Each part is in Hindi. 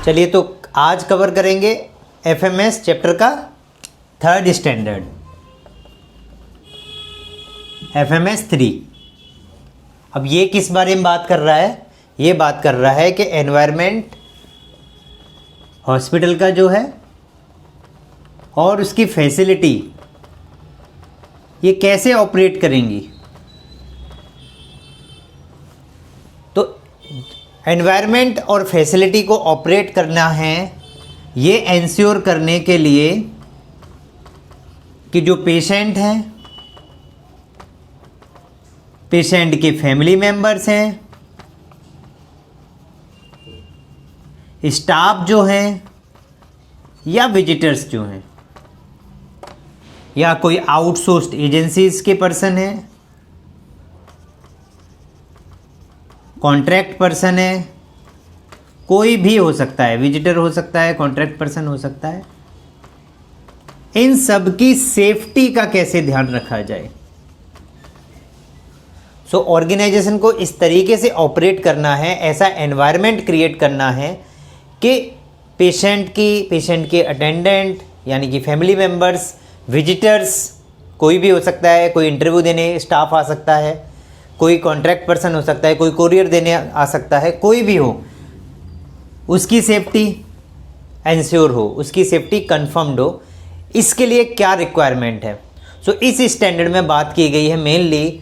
चलिए तो आज कवर करेंगे एफएमएस चैप्टर का 3rd स्टैंडर्ड, एफएमएस 3। अब ये किस बारे में बात कर रहा है? ये बात कर रहा है कि एनवायरनमेंट हॉस्पिटल का जो है और उसकी फैसिलिटी ये कैसे ऑपरेट करेंगी। तो एनवायरनमेंट और फैसिलिटी को ऑपरेट करना है ये एंश्योर करने के लिए कि जो पेशेंट हैं, पेशेंट के फैमिली मेंबर्स हैं, स्टाफ जो हैं या विजिटर्स जो हैं या कोई आउटसोर्स्ड एजेंसीज के पर्सन हैं, कॉन्ट्रैक्ट पर्सन है, कोई भी हो सकता है, विजिटर हो सकता है, कॉन्ट्रैक्ट पर्सन हो सकता है, इन सब की सेफ्टी का कैसे ध्यान रखा जाए। सो ऑर्गेनाइजेशन को इस तरीके से ऑपरेट करना है, ऐसा एनवायरनमेंट क्रिएट करना है कि पेशेंट के अटेंडेंट यानी कि फैमिली मेंबर्स, विजिटर्स कोई भी हो सकता है, कोई इंटरव्यू देने स्टाफ आ सकता है, कोई कॉन्ट्रैक्ट पर्सन हो सकता है, कोई कोरियर देने आ सकता है, कोई भी हो, उसकी सेफ्टी एंश्योर हो, उसकी सेफ्टी कंफर्म्ड हो। इसके लिए क्या रिक्वायरमेंट है? सो इस स्टैंडर्ड में बात की गई है मेनली,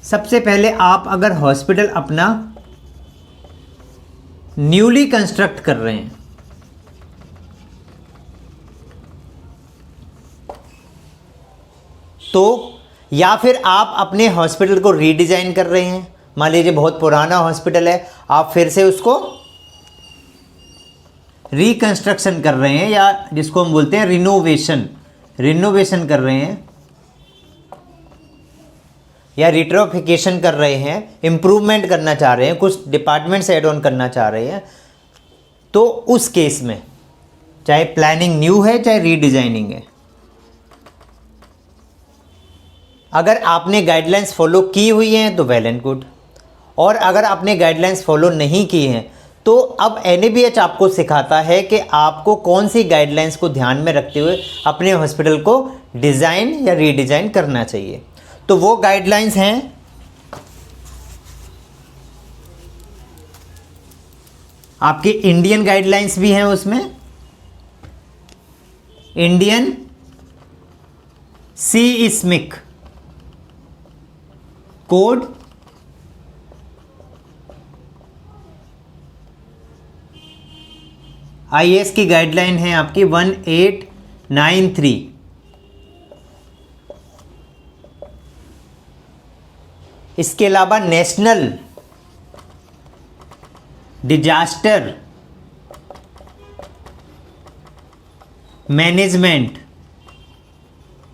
सबसे पहले आप अगर हॉस्पिटल अपना न्यूली कंस्ट्रक्ट कर रहे हैं तो, या फिर आप अपने हॉस्पिटल को रीडिज़ाइन कर रहे हैं, मान लीजिए बहुत पुराना हॉस्पिटल है, आप फिर से उसको रिकंस्ट्रक्शन कर रहे हैं या जिसको हम बोलते हैं रिनोवेशन कर रहे हैं या रिट्रोफिकेशन कर रहे हैं, इम्प्रूवमेंट करना चाह रहे हैं, कुछ डिपार्टमेंट्स ऐड ऑन करना चाह रहे हैं, तो उस केस में चाहे प्लानिंग न्यू है चाहे रीडिज़ाइनिंग है, अगर आपने गाइडलाइंस फॉलो की हुई हैं तो वेल एंड गुड, और अगर आपने गाइडलाइंस फॉलो नहीं की हैं तो अब NABH आपको सिखाता है कि आपको कौन सी गाइडलाइंस को ध्यान में रखते हुए अपने हॉस्पिटल को डिज़ाइन या रीडिज़ाइन करना चाहिए। तो वो गाइडलाइंस हैं आपके इंडियन गाइडलाइंस भी हैं, उसमें इंडियन सीइस्मिक कोड, IAS की गाइडलाइन है आपकी 1893। इसके अलावा नेशनल डिजास्टर मैनेजमेंट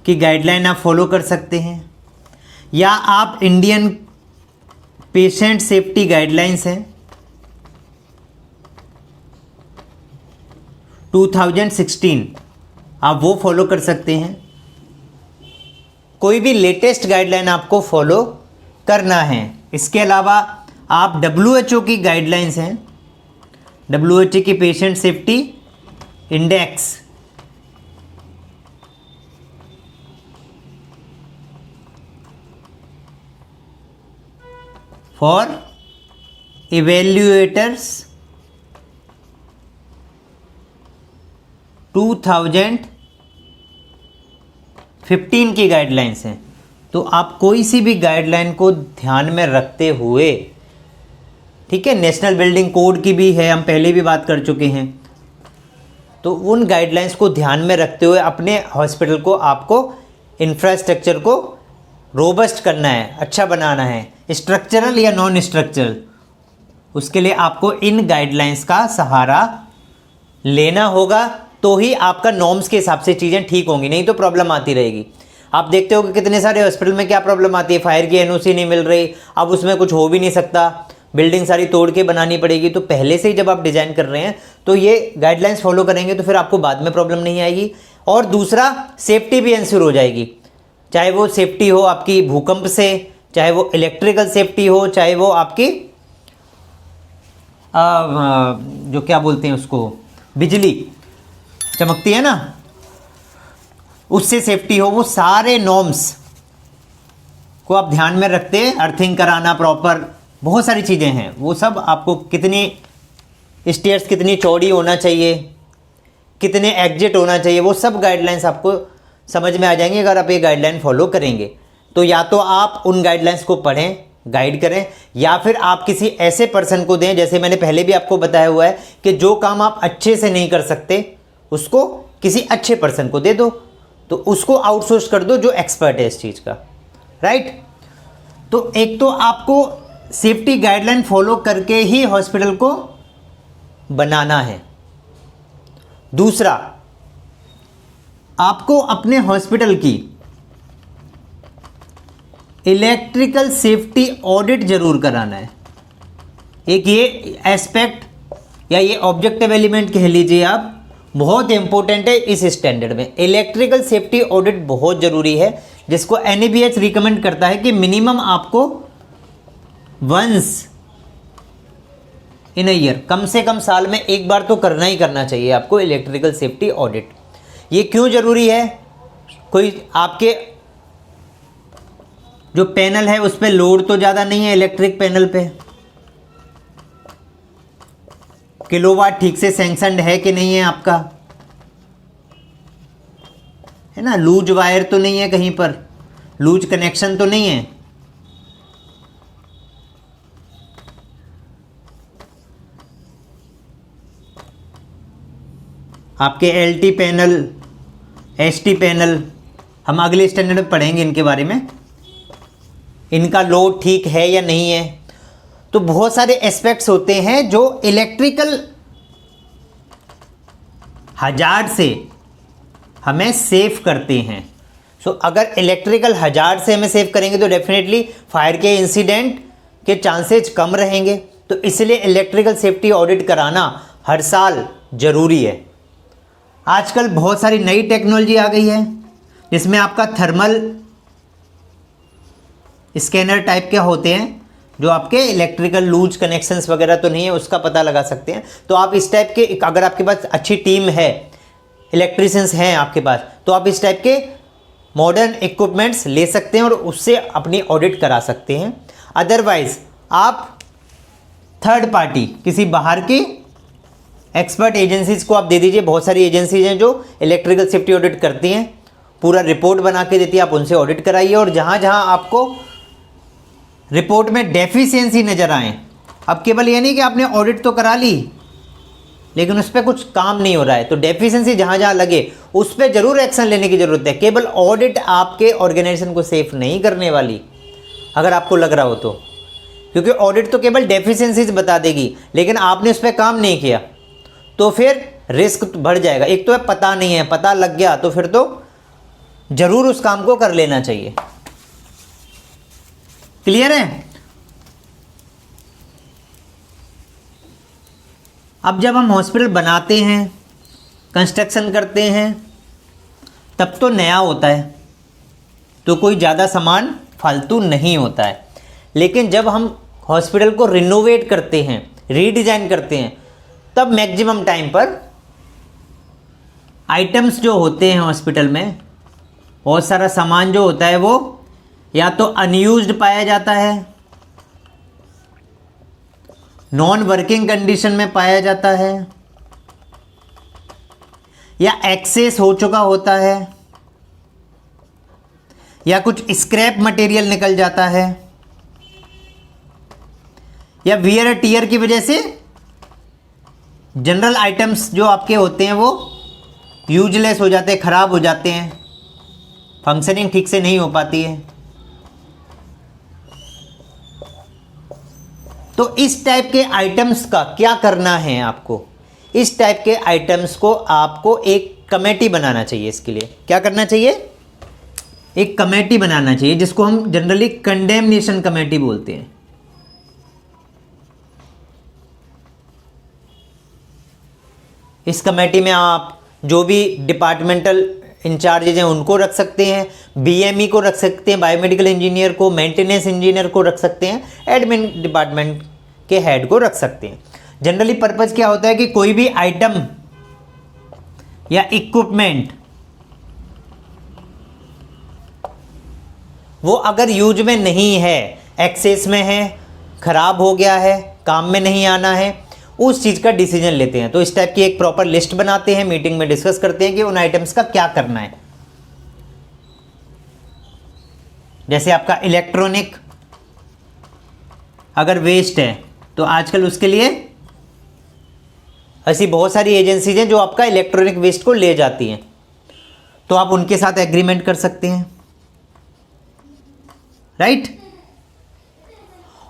की गाइडलाइन आप फॉलो कर सकते हैं, या आप इंडियन पेशेंट सेफ्टी गाइडलाइंस हैं 2016, आप वो फॉलो कर सकते हैं। कोई भी लेटेस्ट गाइडलाइन आपको फॉलो करना है। इसके अलावा आप WHO की गाइडलाइंस हैं, WHO की patient safety index, for evaluators 2015 की गाइडलाइंस हैं। तो आप कोई सी भी गाइडलाइन को ध्यान में रखते हुए, ठीक है, नेशनल बिल्डिंग कोड की भी है, हम पहले भी बात कर चुके हैं, तो उन गाइडलाइंस को ध्यान में रखते हुए अपने हॉस्पिटल को आपको इंफ्रास्ट्रक्चर को रोबस्ट करना है, अच्छा बनाना है, स्ट्रक्चरल या नॉन स्ट्रक्चरल, उसके लिए आपको इन गाइडलाइंस का सहारा लेना होगा, तो ही आपका नॉर्म्स के हिसाब से चीज़ें ठीक होंगी, नहीं तो प्रॉब्लम आती रहेगी। आप देखते हो कि कितने सारे हॉस्पिटल में क्या प्रॉब्लम आती है, फायर की NOC नहीं मिल रही, अब उसमें कुछ हो भी नहीं सकता, बिल्डिंग सारी तोड़ के बनानी पड़ेगी। तो पहले से ही जब आप डिज़ाइन कर रहे हैं तो ये गाइडलाइंस फॉलो करेंगे तो फिर आपको बाद में प्रॉब्लम नहीं आएगी। और दूसरा, सेफ्टी भी इंश्योर हो जाएगी, चाहे वो सेफ्टी हो आपकी भूकंप से, चाहे वो इलेक्ट्रिकल सेफ्टी हो, चाहे वो आपकी जो क्या बोलते हैं उसको, बिजली चमकती है ना, उससे सेफ्टी हो, वो सारे नॉर्म्स को आप ध्यान में रखते हैं। अर्थिंग कराना प्रॉपर, बहुत सारी चीज़ें हैं, वो सब आपको, कितनी स्टेयर्स कितनी चौड़ी होना चाहिए, कितने एग्जिट होना चाहिए, वो सब गाइडलाइंस आपको समझ में आ जाएंगे अगर आप ये गाइडलाइन फॉलो करेंगे। तो या तो आप उन गाइडलाइंस को पढ़ें, गाइड करें, या फिर आप किसी ऐसे पर्सन को दें, जैसे मैंने पहले भी आपको बताया हुआ है कि जो काम आप अच्छे से नहीं कर सकते उसको किसी अच्छे पर्सन को दे दो, तो उसको आउटसोर्स कर दो जो एक्सपर्ट है इस चीज़ का, राइट। तो एक तो आपको सेफ्टी गाइडलाइन फॉलो करके ही हॉस्पिटल को बनाना है। दूसरा, आपको अपने हॉस्पिटल की इलेक्ट्रिकल सेफ्टी ऑडिट जरूर कराना है। एक ये एस्पेक्ट या ये ऑब्जेक्टिव एलिमेंट कह लीजिए आप, बहुत इंपॉर्टेंट है इस स्टैंडर्ड में। इलेक्ट्रिकल सेफ्टी ऑडिट बहुत जरूरी है, जिसको NABH रिकमेंड करता है कि मिनिमम आपको वंस इन अ ईयर, कम से कम साल में एक बार तो करना ही करना चाहिए आपको इलेक्ट्रिकल सेफ्टी ऑडिट। ये क्यों जरूरी है? कोई आपके जो पैनल है उस पर लोड तो ज़्यादा नहीं है, इलेक्ट्रिक पैनल पे किलोवाट ठीक से सैंक्शनड है कि नहीं है आपका, है ना, लूज वायर तो नहीं है, कहीं पर लूज कनेक्शन तो नहीं है। आपके LT पैनल, ST पैनल, हम अगले स्टैंडर्ड में पढ़ेंगे इनके बारे में, इनका लोड ठीक है या नहीं है। तो बहुत सारे एस्पेक्ट्स होते हैं जो इलेक्ट्रिकल हजार्ड से हमें सेव करते हैं। सो अगर इलेक्ट्रिकल हजार्ड से हमें सेव करेंगे तो डेफिनेटली फायर के इंसिडेंट के चांसेज कम रहेंगे। तो इसलिए इलेक्ट्रिकल सेफ्टी ऑडिट कराना हर साल जरूरी है। आजकल बहुत सारी नई टेक्नोलॉजी आ गई है, जिसमें आपका थर्मल स्कैनर टाइप के होते हैं, जो आपके इलेक्ट्रिकल लूज कनेक्शंस वगैरह तो नहीं है उसका पता लगा सकते हैं। तो आप इस टाइप के, अगर आपके पास अच्छी टीम है, इलेक्ट्रिशियंस हैं आपके पास, तो आप इस टाइप के मॉडर्न इक्विपमेंट्स ले सकते हैं और उससे अपनी ऑडिट करा सकते हैं। अदरवाइज आप थर्ड पार्टी, किसी बाहर की एक्सपर्ट एजेंसीज को आप दे दीजिए। बहुत सारी एजेंसीज हैं जो इलेक्ट्रिकल सेफ्टी ऑडिट करती हैं, पूरा रिपोर्ट बना के देती है, आप उनसे ऑडिट कराइए। और जहाँ जहाँ आपको रिपोर्ट में डेफिशिएंसी नज़र आए, अब केवल ये नहीं कि आपने ऑडिट तो करा ली लेकिन उस पर कुछ काम नहीं हो रहा है, तो डेफिशिएंसी जहाँ जहाँ लगे उस पर ज़रूर एक्शन लेने की ज़रूरत है। केवल ऑडिट आपके ऑर्गेनाइजेशन को सेफ नहीं करने वाली, अगर आपको लग रहा हो तो, क्योंकि ऑडिट तो केवल डेफिशिएंसीज बता देगी, लेकिन आपने उस पर काम नहीं किया तो फिर रिस्क बढ़ जाएगा। एक तो है पता नहीं है, पता लग गया तो फिर तो ज़रूर उस काम को कर लेना चाहिए। क्लियर है? अब जब हम हॉस्पिटल बनाते हैं, कंस्ट्रक्शन करते हैं, तब तो नया होता है, तो कोई ज़्यादा सामान फालतू नहीं होता है। लेकिन जब हम हॉस्पिटल को रिनोवेट करते हैं, रीडिज़ाइन करते हैं, तब मैक्सिमम टाइम पर आइटम्स जो होते हैं हॉस्पिटल में, बहुत सारा सामान जो होता है वो या तो अनयूज्ड पाया जाता है, नॉन वर्किंग कंडीशन में पाया जाता है, या एक्सेस हो चुका होता है, या कुछ स्क्रैप मटेरियल निकल जाता है, या वियर टीयर की वजह से जनरल आइटम्स जो आपके होते हैं वो यूजलेस हो जाते हैं, खराब हो जाते हैं, फंक्शनिंग ठीक से नहीं हो पाती है। तो इस टाइप के आइटम्स का क्या करना है आपको? इस टाइप के आइटम्स को आपको एक कमेटी बनाना चाहिए। इसके लिए क्या करना चाहिए? एक कमेटी बनाना चाहिए, जिसको हम जनरली कंडेमनेशन कमेटी बोलते हैं। इस कमेटी में आप जो भी डिपार्टमेंटल इंचार्जेज हैं उनको रख सकते हैं, BME को रख सकते हैं, बायोमेडिकल इंजीनियर को, मेंटेनेंस इंजीनियर को रख सकते हैं, एडमिन डिपार्टमेंट के हेड को रख सकते हैं। जनरली पर्पज़ क्या होता है कि कोई भी आइटम या इक्विपमेंट वो अगर यूज में नहीं है, एक्सेस में है, खराब हो गया है, काम में नहीं आना है, उस चीज़ का डिसीजन लेते हैं। तो इस टाइप की एक प्रॉपर लिस्ट बनाते हैं, मीटिंग में डिस्कस करते हैं कि उन आइटम्स का क्या करना है। जैसे आपका इलेक्ट्रॉनिक अगर वेस्ट है तो आजकल उसके लिए ऐसी बहुत सारी एजेंसीज हैं जो आपका इलेक्ट्रॉनिक वेस्ट को ले जाती हैं, तो आप उनके साथ एग्रीमेंट कर सकते हैं, राइट।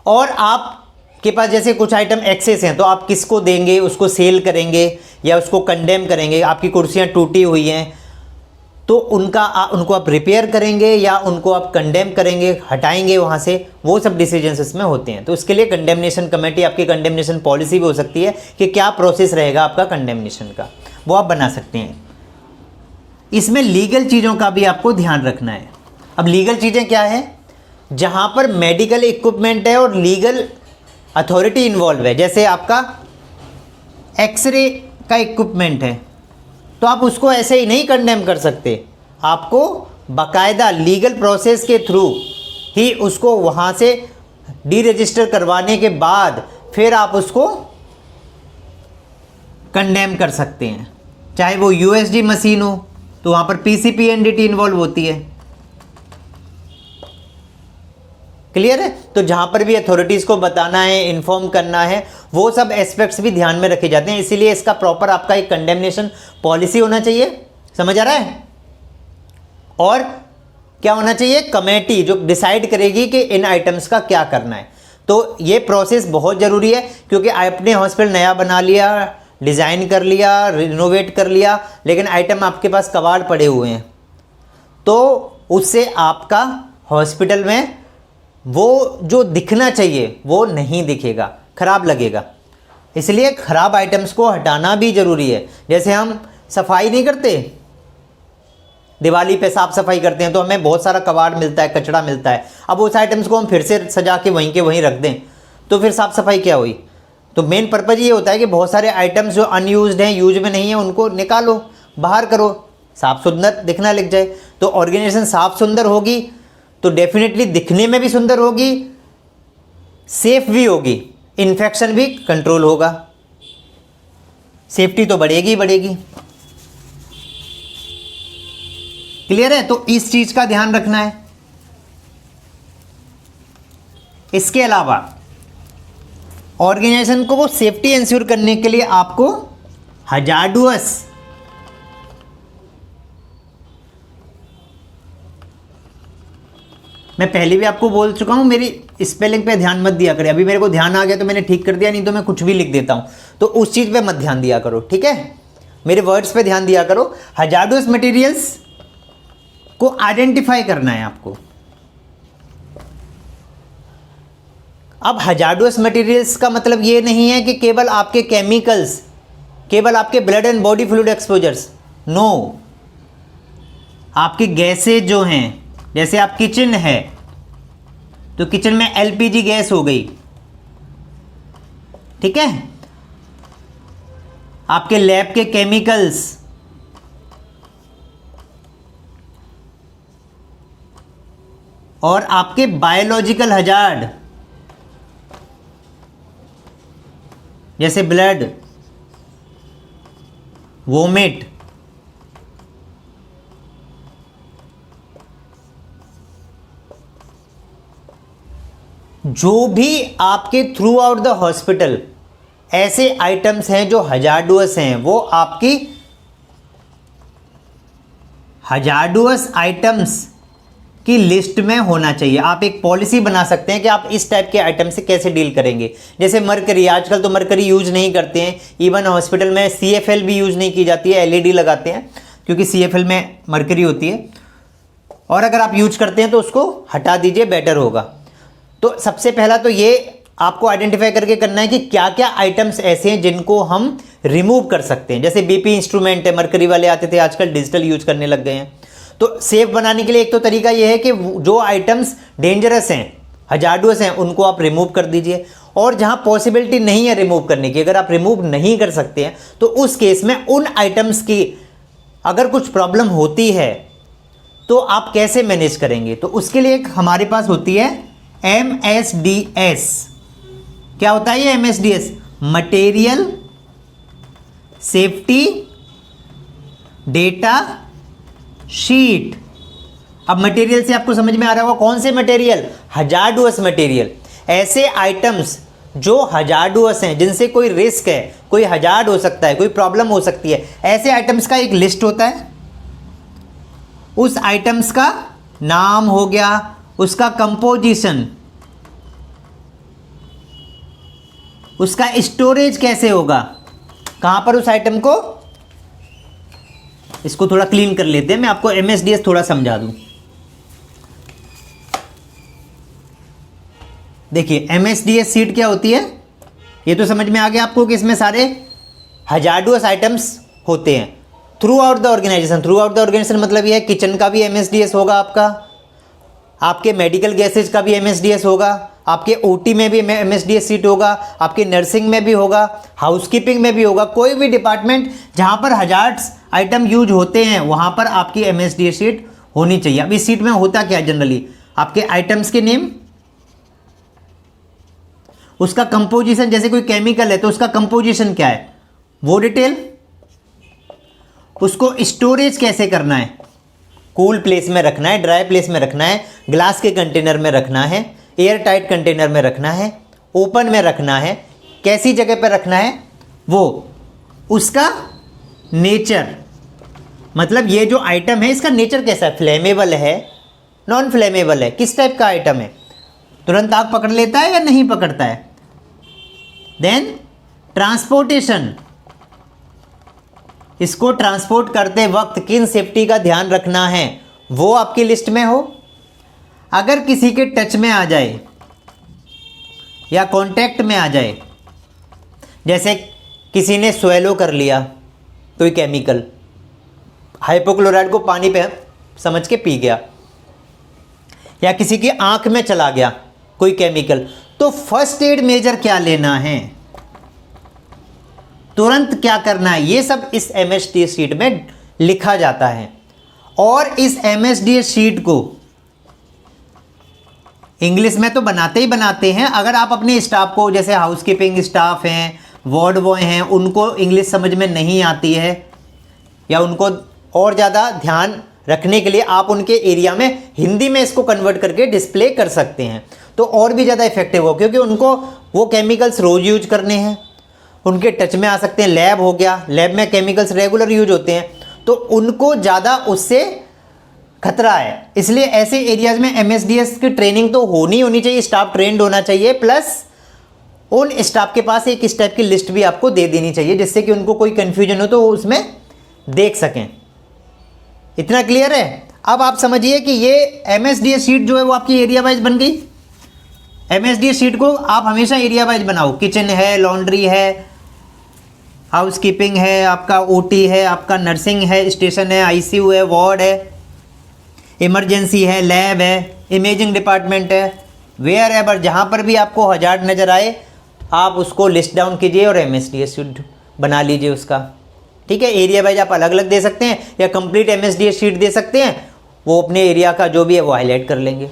और आपके पास जैसे कुछ आइटम एक्सेस हैं तो आप किसको देंगे, उसको सेल करेंगे या उसको कंडेम करेंगे। आपकी कुर्सियां टूटी हुई हैं तो उनको आप रिपेयर करेंगे या उनको आप कंडेम करेंगे, हटाएंगे वहाँ से, वो सब डिसीजंस इसमें होते हैं। तो इसके लिए कंडेमनेशन कमेटी, आपकी कंडेमनेशन पॉलिसी भी हो सकती है कि क्या प्रोसेस रहेगा आपका कंडेमनेशन का, वो आप बना सकते हैं। इसमें लीगल चीज़ों का भी आपको ध्यान रखना है। अब लीगल चीज़ें क्या है, जहाँ पर मेडिकल इक्विपमेंट है और लीगल अथॉरिटी इन्वॉल्व है, जैसे आपका एक्सरे का इक्विपमेंट है तो आप उसको ऐसे ही नहीं कंडेम कर सकते, आपको बाकायदा लीगल प्रोसेस के थ्रू ही उसको वहाँ से डीरजिस्टर करवाने के बाद फिर आप उसको कंडेम कर सकते हैं। चाहे वो यूएसजी मशीन हो तो वहाँ पर पीसीपीएनडीटी इन्वॉल्व होती है, क्लियर है। तो जहाँ पर भी अथॉरिटीज़ को बताना है, इन्फॉर्म करना है, वो सब एस्पेक्ट्स भी ध्यान में रखे जाते हैं। इसीलिए इसका प्रॉपर आपका एक कंडेमनेशन पॉलिसी होना चाहिए, समझ आ रहा है। और क्या होना चाहिए, कमेटी जो डिसाइड करेगी कि इन आइटम्स का क्या करना है। तो ये प्रोसेस बहुत ज़रूरी है, क्योंकि आपने हॉस्पिटल नया बना लिया, डिज़ाइन कर लिया, रिनोवेट कर लिया, लेकिन आइटम आपके पास कबाड़ पड़े हुए हैं, तो उससे आपका हॉस्पिटल में वो जो दिखना चाहिए वो नहीं दिखेगा, खराब लगेगा। इसलिए खराब आइटम्स को हटाना भी ज़रूरी है। जैसे हम सफाई नहीं करते, दिवाली पे साफ़ सफाई करते हैं तो हमें बहुत सारा कबाड़ मिलता है, कचरा मिलता है। अब उस आइटम्स को हम फिर से सजा के वहीं रख दें तो फिर साफ़ सफाई क्या हुई। तो मेन पर्पज़ ये होता है कि बहुत सारे आइटम्स जो अनयूज्ड हैं, यूज में नहीं है, उनको निकालो, बाहर करो, साफ़ सुंदर दिखना लग जाए। तो ऑर्गेनाइजेशन साफ़ सुंदर होगी तो डेफिनेटली दिखने में भी सुंदर होगी, सेफ भी होगी, इन्फेक्शन भी कंट्रोल होगा, सेफ्टी तो बढ़ेगी ही बढ़ेगी। क्लियर है। तो इस चीज का ध्यान रखना है। इसके अलावा ऑर्गेनाइजेशन को वो सेफ्टी इंश्योर करने के लिए आपको हजार्डुअस मैं पहले भी आपको बोल चुका हूं, मेरी स्पेलिंग पे ध्यान मत दिया करें। अभी मेरे को ध्यान आ गया तो मैंने ठीक कर दिया, नहीं तो मैं कुछ भी लिख देता हूं, तो उस चीज़ पे मत ध्यान दिया करो, ठीक है। मेरे वर्ड्स पे ध्यान दिया करो। हजार्डुअस मटेरियल्स को आइडेंटिफाई करना है आपको। अब हजार्डुअस मटेरियल्स का मतलब ये नहीं है कि केवल आपके केमिकल्स, केवल आपके blood and body fluid exposures, no. आपकी गैसेज जो हैं, जैसे आप किचन है तो किचन में एलपीजी गैस हो गई, ठीक है। आपके लैब के केमिकल्स, और आपके बायोलॉजिकल हजार्ड जैसे ब्लड, वोमिट, जो भी आपके थ्रू आउट द हॉस्पिटल ऐसे आइटम्स हैं जो हजार्डुअस हैं, वो आपकी हजार्डुअस आइटम्स की लिस्ट में होना चाहिए। आप एक पॉलिसी बना सकते हैं कि आप इस टाइप के आइटम से कैसे डील करेंगे। जैसे मरकरी, आजकल तो मरकरी यूज नहीं करते हैं, इवन हॉस्पिटल में CFL भी यूज नहीं की जाती है, LED लगाते हैं क्योंकि CFL में मरकरी होती है, और अगर आप यूज करते हैं तो उसको हटा दीजिए, बेटर होगा। तो सबसे पहला तो ये आपको आइडेंटिफाई करके करना है कि क्या क्या आइटम्स ऐसे हैं जिनको हम रिमूव कर सकते हैं। जैसे BP इंस्ट्रूमेंट है, मरकरी वाले आते थे, आजकल डिजिटल यूज करने लग गए हैं। तो सेफ बनाने के लिए एक तो तरीका ये है कि जो आइटम्स डेंजरस हैं, हजार्डुअस हैं, उनको आप रिमूव कर दीजिए। और जहां पॉसिबिलिटी नहीं है रिमूव करने की, अगर आप रिमूव नहीं कर सकते हैं तो उस केस में उन आइटम्स की अगर कुछ प्रॉब्लम होती है तो आप कैसे मैनेज करेंगे? तो उसके लिए एक हमारे पास होती है MSDS। क्या होता है ये MSDS? Material safety data sheet. अब मटेरियल से आपको समझ में आ रहा होगा कौन से मटेरियल? हजार्डुअस मटेरियल, ऐसे आइटम्स जो हजार्डुअस हैं, जिनसे कोई रिस्क है, कोई हजार्ड हो सकता है, कोई प्रॉब्लम हो सकती है, ऐसे आइटम्स का एक लिस्ट होता है। उस आइटम्स का नाम हो गया, उसका कंपोजिशन, उसका स्टोरेज कैसे होगा, कहां पर उस आइटम को, इसको थोड़ा क्लीन कर लेते हैं, मैं आपको MSDS थोड़ा समझा दूं। देखिए MSDS शीट क्या होती है, ये तो समझ में आ गया आपको कि इसमें सारे हजार्डुअस आइटम्स होते हैं throughout the organization. Throughout the organization मतलब ये है किचन का भी MSDS होगा आपका, आपके मेडिकल गैसेज का भी MSDS होगा, आपके OT में भी MSDS शीट होगा, आपके नर्सिंग में भी होगा, हाउसकीपिंग में भी होगा। कोई भी डिपार्टमेंट जहां पर हजार्ड्स आइटम यूज होते हैं वहां पर आपकी MSDS शीट होनी चाहिए। अब इस शीट में होता क्या है जनरली, आपके आइटम्स के नेम, उसका कंपोजिशन, जैसे कोई केमिकल है तो उसका कंपोजिशन क्या है वो डिटेल, उसको स्टोरेज कैसे करना है, कूल प्लेस में रखना है, ड्राई प्लेस में रखना है, ग्लास के कंटेनर में रखना है, एयर टाइट कंटेनर में रखना है, ओपन में रखना है, कैसी जगह पर रखना है, वो उसका नेचर, मतलब ये जो आइटम है इसका नेचर कैसा है, फ्लेमेबल है, नॉन फ्लेमेबल है, किस टाइप का आइटम है, तुरंत आग पकड़ लेता है या नहीं पकड़ता है। देन ट्रांसपोर्टेशन, इसको ट्रांसपोर्ट करते वक्त किन सेफ्टी का ध्यान रखना है वो आपकी लिस्ट में हो। अगर किसी के टच में आ जाए या कांटेक्ट में आ जाए, जैसे किसी ने स्वेलो कर लिया कोई केमिकल, हाइपोक्लोराइड को पानी पे समझ के पी गया, या किसी की आंख में चला गया कोई केमिकल, तो फर्स्ट एड मेजर क्या लेना है, तुरंत क्या करना है, ये सब इस MSDS शीट में लिखा जाता है। और इस MSDS शीट को इंग्लिश में तो बनाते ही बनाते हैं। अगर आप अपने स्टाफ को, जैसे हाउसकीपिंग स्टाफ हैं, वार्ड बॉय हैं, उनको इंग्लिश समझ में नहीं आती है या उनको और ज़्यादा ध्यान रखने के लिए आप उनके एरिया में हिंदी में इसको कन्वर्ट करके डिस्प्ले कर सकते हैं, तो और भी ज़्यादा इफेक्टिव हो, क्योंकि उनको वो केमिकल्स रोज़ यूज करने हैं, उनके टच में आ सकते हैं। लैब हो गया, लैब में केमिकल्स रेगुलर यूज होते हैं, तो उनको ज़्यादा उससे खतरा है। इसलिए ऐसे एरियाज में MSDS की ट्रेनिंग तो होनी चाहिए, स्टाफ ट्रेंड होना चाहिए, प्लस उन स्टाफ के पास एक इस टाइप की लिस्ट भी आपको दे देनी चाहिए, जिससे कि उनको कोई कन्फ्यूजन हो तो वो उसमें देख सकें। इतना क्लियर है? अब आप समझिए कि ये MSDS शीट जो है वो आपकी एरिया वाइज बन गई। MSDS शीट को आप हमेशा एरिया वाइज बनाओ, किचन है, लॉन्ड्री है, हाउसकीपिंग है, आपका OT है, आपका नर्सिंग है, स्टेशन है, ICU है, वार्ड है, इमरजेंसी है, लैब है, इमेजिंग डिपार्टमेंट है, वेयर एवर जहाँ पर भी आपको हजार्ड नज़र आए आप उसको लिस्ट डाउन कीजिए और MSDS शीट बना लीजिए उसका। ठीक है, एरिया वाइज आप अलग अलग दे सकते हैं या कंप्लीट MSDS शीट दे सकते हैं, वो अपने एरिया का जो भी है वो हाईलाइट कर लेंगे।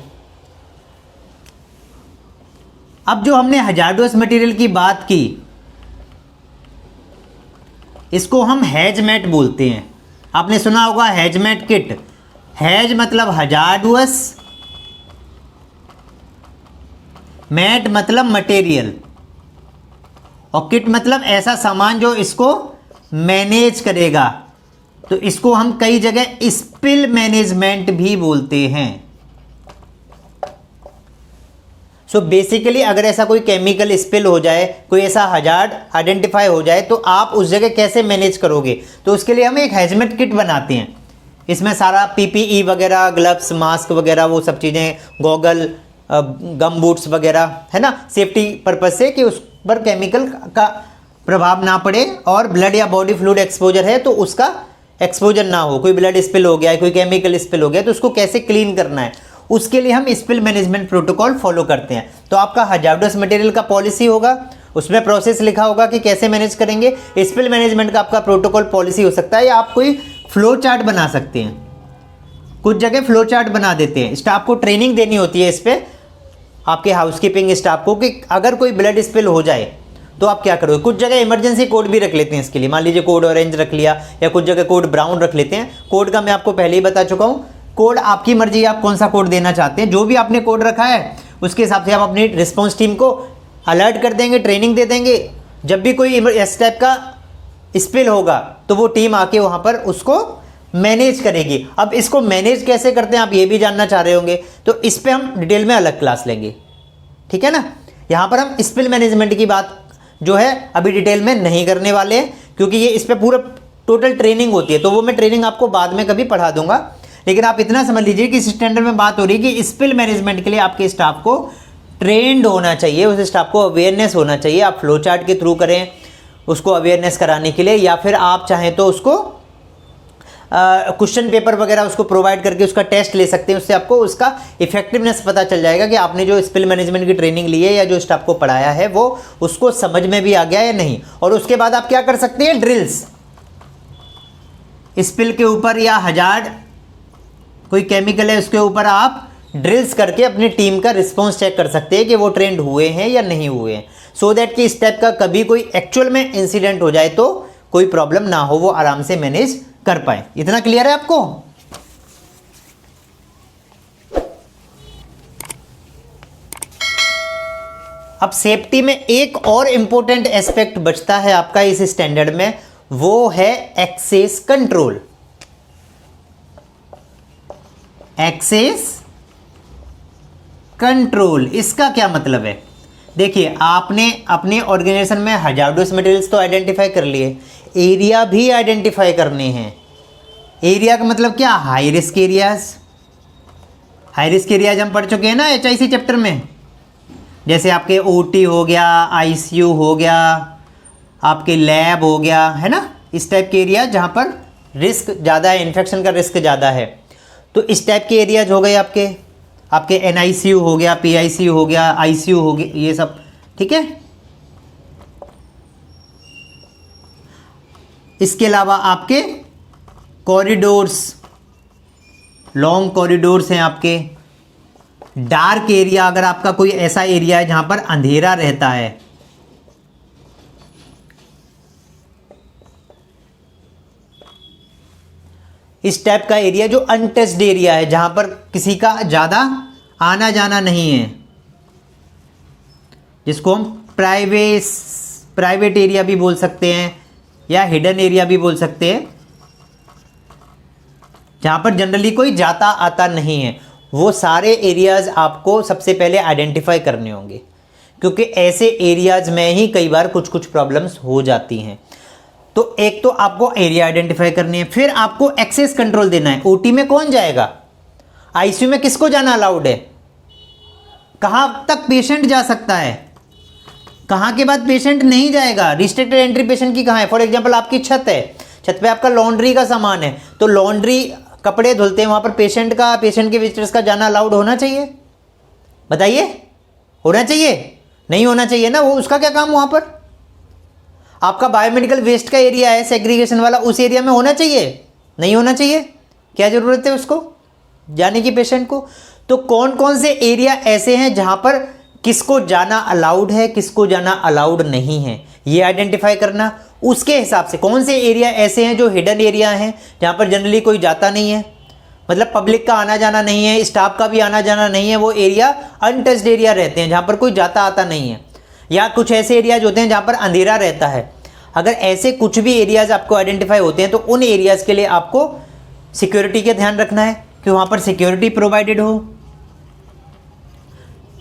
अब जो हमने हजार्डस मटेरियल की बात की, इसको हम हैजमेट बोलते हैं। आपने सुना होगा हैजमेट किट। हैज मतलब हजार्डस, मैट मतलब मटेरियल, और किट मतलब ऐसा सामान जो इसको मैनेज करेगा। तो इसको हम कई जगह स्पिल मैनेजमेंट भी बोलते हैं। सो बेसिकली अगर ऐसा कोई केमिकल स्पिल हो जाए, कोई ऐसा हजार्ड आइडेंटिफाई हो जाए, तो आप उस जगह कैसे मैनेज करोगे, तो उसके लिए हम एक हैजमेट किट बनाते हैं। इसमें सारा PPE वगैरह, ग्लव्स, मास्क वगैरह, वो सब चीज़ें, गॉगल, गम बूट्स वगैरह, है ना, सेफ्टी पर्पज से कि उस पर केमिकल का प्रभाव ना पड़े, और ब्लड या बॉडी फ्लूइड एक्सपोजर है तो उसका एक्सपोजर ना हो। कोई ब्लड स्पिल हो गया है, कोई केमिकल स्पिल हो गया, तो उसको कैसे क्लीन करना है, उसके लिए हम स्पिल मैनेजमेंट प्रोटोकॉल फॉलो करते हैं। तो आपका हजार्डस मटेरियल का पॉलिसी होगा, उसमें प्रोसेस लिखा होगा कि कैसे मैनेज करेंगे। स्पिल मैनेजमेंट का आपका प्रोटोकॉल पॉलिसी हो सकता है, या आप कोई फ्लो चार्ट बना सकते हैं, कुछ जगह फ्लो चार्ट बना देते हैं। स्टाफ को ट्रेनिंग देनी होती है इस पर, आपके हाउसकीपिंग स्टाफ को, कि अगर कोई ब्लड स्पिल हो जाए तो आप क्या करोगे। कुछ जगह इमरजेंसी कोड भी रख लेते हैं इसके लिए, मान लीजिए कोड ऑरेंज रख लिया या कुछ जगह कोड ब्राउन रख लेते हैं। कोड का मैं आपको पहले ही बता चुका हूँ, कोड आपकी मर्जी है आप कौन सा कोड देना चाहते हैं। जो भी आपने कोड रखा है उसके हिसाब से आप अपनी रिस्पॉन्स टीम को अलर्ट कर देंगे, ट्रेनिंग दे देंगे। जब भी कोई इस टाइप का स्पिल होगा तो वो टीम आके वहाँ पर उसको मैनेज करेगी। अब इसको मैनेज कैसे करते हैं आप ये भी जानना चाह रहे होंगे, तो इस पर हम डिटेल में अलग क्लास लेंगे, ठीक है ना। यहाँ पर हम स्पिल मैनेजमेंट की बात जो है अभी डिटेल में नहीं करने वाले हैं, क्योंकि ये इस पर पूरा टोटल ट्रेनिंग होती है, तो वो मैं ट्रेनिंग आपको बाद में कभी पढ़ा दूंगा। लेकिन आप इतना समझ लीजिए कि इस स्टैंडर्ड में बात हो रही है कि स्पिल मैनेजमेंट के लिए आपके स्टाफ को ट्रेंड होना चाहिए, उस स्टाफ को अवेयरनेस होना चाहिए। आप फ्लो चार्ट के थ्रू करें उसको अवेयरनेस कराने के लिए, या फिर आप चाहें तो उसको क्वेश्चन पेपर वगैरह उसको प्रोवाइड करके उसका टेस्ट ले सकते हैं। उससे आपको उसका इफेक्टिवनेस पता चल जाएगा कि आपने जो स्पिल मैनेजमेंट की ट्रेनिंग ली है या जो स्टाफ को पढ़ाया है वो उसको समझ में भी आ गया या नहीं। और उसके बाद आप क्या कर सकते हैं, ड्रिल्स स्पिल के ऊपर या हजार्ड कोई केमिकल है उसके ऊपर आप ड्रिल्स करके अपनी टीम का रिस्पॉन्स चेक कर सकते हैं कि वो ट्रेंड हुए हैं या नहीं हुए हैं, सो दैट कि इस टाइप का कभी कोई एक्चुअल में इंसिडेंट हो जाए तो कोई प्रॉब्लम ना हो, वो आराम से मैनेज कर पाए। इतना क्लियर है आपको। अब सेफ्टी में एक और इंपॉर्टेंट एस्पेक्ट बचता है आपका इस स्टैंडर्ड में, वो है एक्सेस कंट्रोल। एक्सेस कंट्रोल इसका क्या मतलब है, देखिए आपने अपने ऑर्गेनाइजेशन में हजार्डस मटेरियल्स तो आइडेंटिफाई कर लिए, एरिया भी आइडेंटिफाई करने हैं। एरिया का मतलब क्या, high risk areas. High risk areas हम पढ़ चुके हैं ना HIC चैप्टर में, जैसे आपके OT हो गया, ICU हो गया, आपके लैब हो गया, है ना, इस टाइप के एरिया जहाँ पर रिस्क ज़्यादा है, इन्फेक्शन का रिस्क ज़्यादा है। तो इस टाइप के एरियाज हो गए आपके NICU हो गया, PICU हो गया, ICU हो गया, ये सब, ठीक है। इसके अलावा आपके कॉरिडोर्स, लॉन्ग कॉरिडोर्स हैं आपके। डार्क एरिया, अगर आपका कोई ऐसा एरिया है जहां पर अंधेरा रहता है, इस टाइप का एरिया जो अनटच्ड एरिया है, जहां पर किसी का ज़्यादा आना जाना नहीं है, जिसको हम प्राइवेट एरिया भी बोल सकते हैं या हिडन एरिया भी बोल सकते हैं, जहां पर जनरली कोई जाता आता नहीं है, वो सारे एरियाज आपको सबसे पहले आइडेंटिफाई करने होंगे, क्योंकि ऐसे एरियाज में ही कई बार कुछ कुछ प्रॉब्लम्स हो जाती हैं। तो एक तो आपको एरिया आइडेंटिफाई करनी है, फिर आपको एक्सेस कंट्रोल देना है। OT में कौन जाएगा, ICU में किसको जाना अलाउड है, कहां तक पेशेंट जा सकता है, कहां के बाद पेशेंट नहीं जाएगा, रिस्ट्रिक्टेड एंट्री पेशेंट की कहां है। फॉर एग्जांपल आपकी छत है, छत पे आपका लॉन्ड्री का सामान है, तो लॉन्ड्री कपड़े धुलते हैं, वहां पर पेशेंट के विजिटर्स का जाना अलाउड होना चाहिए, बताइए, होना चाहिए, नहीं होना चाहिए ना, वो उसका क्या काम वहां पर। आपका बायोमेडिकल वेस्ट का एरिया है सेग्रीगेशन वाला, उस एरिया में होना चाहिए, नहीं होना चाहिए, क्या जरूरत है उसको जाने की पेशेंट को। तो कौन कौन से एरिया ऐसे हैं जहां पर किसको जाना अलाउड है, किसको जाना अलाउड नहीं है, ये आइडेंटिफाई करना। उसके हिसाब से कौन से एरिया ऐसे हैं जो हिडन एरिया हैं, जहां पर जनरली कोई जाता नहीं है, मतलब पब्लिक का आना जाना नहीं है, स्टाफ का भी आना जाना नहीं है, वो एरिया अनटच्ड एरिया रहते हैं जहां पर कोई जाता आता नहीं है। या कुछ ऐसे एरियाज होते हैं जहां पर अंधेरा रहता है। अगर ऐसे कुछ भी एरियाज आपको आइडेंटिफाई होते हैं तो उन एरियाज के लिए आपको सिक्योरिटी का ध्यान रखना है कि वहां पर सिक्योरिटी प्रोवाइडेड हो,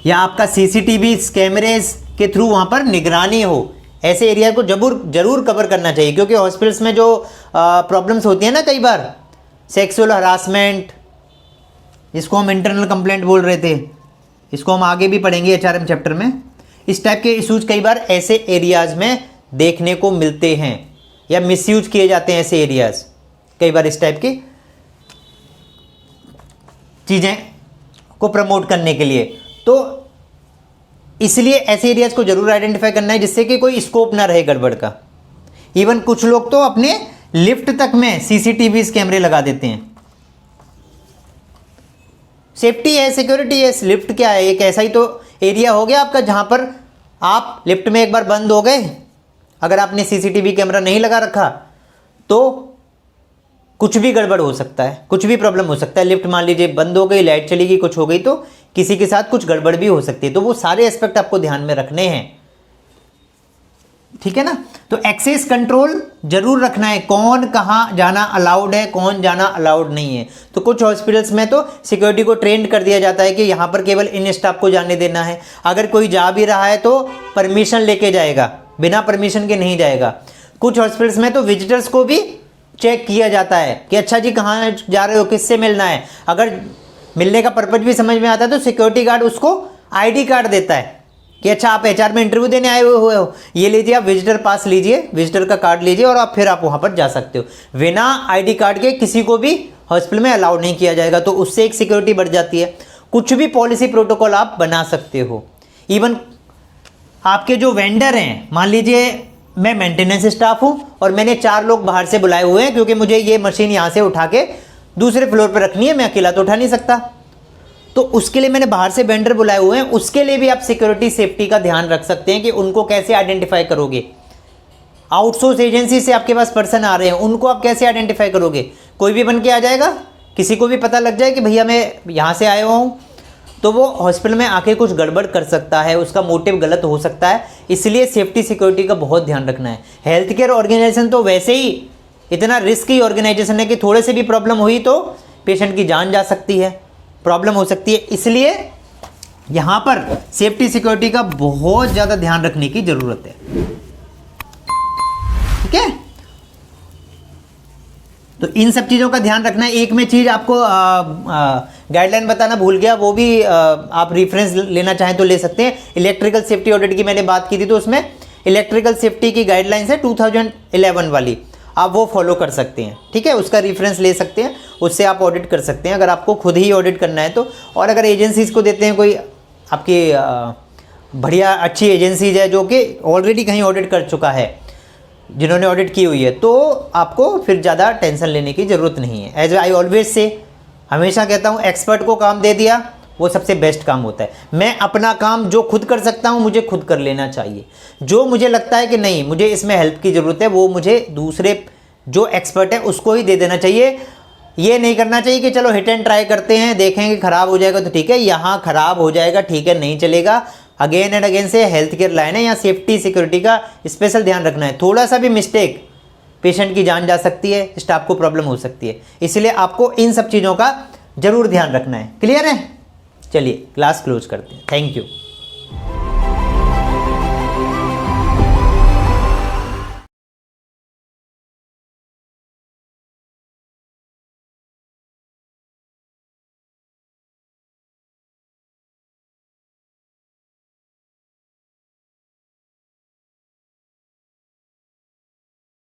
या आपका CCTV कैमरेज के थ्रू वहां पर निगरानी हो। ऐसे एरिया को जरूर कवर करना चाहिए, क्योंकि हॉस्पिटल्स में जो प्रॉब्लम्स होती है ना, कई बार सेक्सुअल हरासमेंट, जिसको हम इंटरनल कंप्लेंट बोल रहे थे, इसको हम आगे भी पढ़ेंगे HRM चैप्टर में। इस टाइप के इश्यूज कई बार ऐसे एरियाज में देखने को मिलते हैं, या मिसयूज किए जाते हैं ऐसे एरियाज कई बार इस टाइप की चीज़ें को प्रमोट करने के लिए। तो इसलिए ऐसे एरियाज को जरूर आइडेंटिफाई करना है जिससे कि कोई स्कोप ना रहे गड़बड़ का। इवन कुछ लोग तो अपने लिफ्ट तक में सीसीटीवी कैमरे लगा देते हैं। सेफ्टी है, सिक्योरिटी है। लिफ्ट क्या है, एक ऐसा ही तो एरिया हो गया आपका जहां पर आप लिफ्ट में एक बार बंद हो गए, अगर आपने सीसीटीवी कैमरा नहीं लगा रखा तो कुछ भी गड़बड़ हो सकता है, कुछ भी प्रॉब्लम हो सकता है। लिफ्ट मान लीजिए बंद हो गई, लाइट चली गई, कुछ हो गई तो किसी के साथ कुछ गड़बड़ भी हो सकती है। तो वो सारे एस्पेक्ट आपको ध्यान में रखने हैं, ठीक है ना। तो एक्सेस कंट्रोल जरूर रखना है, कौन कहाँ जाना अलाउड है, कौन जाना अलाउड नहीं है। तो कुछ हॉस्पिटल्स में तो सिक्योरिटी को ट्रेंड कर दिया जाता है कि यहाँ पर केवल इन स्टाफ को जाने देना है। अगर कोई जा भी रहा है तो परमिशन लेके जाएगा, बिना परमिशन के नहीं जाएगा। कुछ हॉस्पिटल्स में तो विजिटर्स को भी चेक किया जाता है कि अच्छा जी कहाँ जा रहे हो, किससे मिलना है। अगर मिलने का पर्पज भी समझ में आता है तो सिक्योरिटी गार्ड उसको आईडी कार्ड देता है कि अच्छा आप एचआर में इंटरव्यू देने आए हुए हो, ये लीजिए आप विजिटर पास लीजिए, विजिटर का कार्ड लीजिए और आप फिर आप वहाँ पर जा सकते हो। बिना आईडी कार्ड के किसी को भी हॉस्पिटल में अलाउ नहीं किया जाएगा, तो उससे एक सिक्योरिटी बढ़ जाती है। कुछ भी पॉलिसी प्रोटोकॉल आप बना सकते हो। इवन आपके जो वेंडर हैं, मान लीजिए मैं मेंटेनेंस स्टाफ हूं और मैंने 4 लोग बाहर से बुलाए हुए हैं क्योंकि मुझे ये मशीन यहां से उठा के दूसरे फ्लोर पर रखनी है, मैं अकेला तो उठा नहीं सकता, तो उसके लिए मैंने बाहर से वेंडर बुलाए हुए हैं। उसके लिए भी आप सिक्योरिटी सेफ्टी का ध्यान रख सकते हैं कि उनको कैसे आइडेंटिफाई करोगे। आउटसोर्स एजेंसी से आपके पास पर्सन आ रहे हैं, उनको आप कैसे आइडेंटिफाई करोगे। कोई भी बन के आ जाएगा, किसी को भी पता लग जाए कि भैया मैं यहाँ से आया हुआ हूँ, तो वो हॉस्पिटल में आके कुछ गड़बड़ कर सकता है, उसका मोटिव गलत हो सकता है। इसलिए सेफ्टी सिक्योरिटी का बहुत ध्यान रखना है। हेल्थ केयर ऑर्गेनाइजेशन तो वैसे ही इतना रिस्की ऑर्गेनाइजेशन है कि थोड़े से भी प्रॉब्लम हुई तो पेशेंट की जान जा सकती है, प्रॉब्लम हो सकती है। इसलिए यहाँ पर सेफ्टी सिक्योरिटी का बहुत ज़्यादा ध्यान रखने की ज़रूरत है, ठीक है। तो इन सब चीज़ों का ध्यान रखना है। एक मैं चीज़ आपको गाइडलाइन बताना भूल गया, वो भी आप रेफरेंस लेना चाहें तो ले सकते हैं। इलेक्ट्रिकल सेफ्टी ऑडिट की मैंने बात की थी, तो उसमें इलेक्ट्रिकल सेफ्टी की गाइडलाइंस है 2011 वाली, आप वो फॉलो कर सकते हैं, ठीक है। उसका रेफरेंस ले सकते हैं, उससे आप ऑडिट कर सकते हैं अगर आपको खुद ही ऑडिट करना है तो। और अगर एजेंसीज़ को देते हैं, कोई आपकी बढ़िया अच्छी एजेंसीज है जो कि ऑलरेडी कहीं ऑडिट कर चुका है, जिन्होंने ऑडिट की हुई है, तो आपको फिर ज़्यादा टेंशन लेने की ज़रूरत नहीं है। एज आई ऑलवेज से, हमेशा कहता हूँ, एक्सपर्ट को काम दे दिया वो सबसे बेस्ट काम होता है। मैं अपना काम जो खुद कर सकता हूँ मुझे खुद कर लेना चाहिए। जो मुझे लगता है कि नहीं मुझे इसमें हेल्प की ज़रूरत है, वो मुझे दूसरे जो एक्सपर्ट है उसको ही दे देना चाहिए। ये नहीं करना चाहिए कि चलो हिट एंड ट्राई करते हैं, देखेंगे ख़राब हो जाएगा तो ठीक है, यहाँ ख़राब हो जाएगा ठीक है, नहीं चलेगा। अगेन एंड अगेन से हेल्थ केयर लाइन है, यहाँ सेफ्टी सिक्योरिटी का स्पेशल ध्यान रखना है। थोड़ा सा भी मिस्टेक पेशेंट की जान जा सकती है, स्टाफ को प्रॉब्लम हो सकती है, इसलिए आपको इन सब चीज़ों का ज़रूर ध्यान रखना है। क्लियर है? चलिए क्लास क्लोज करते हैं। Thank you.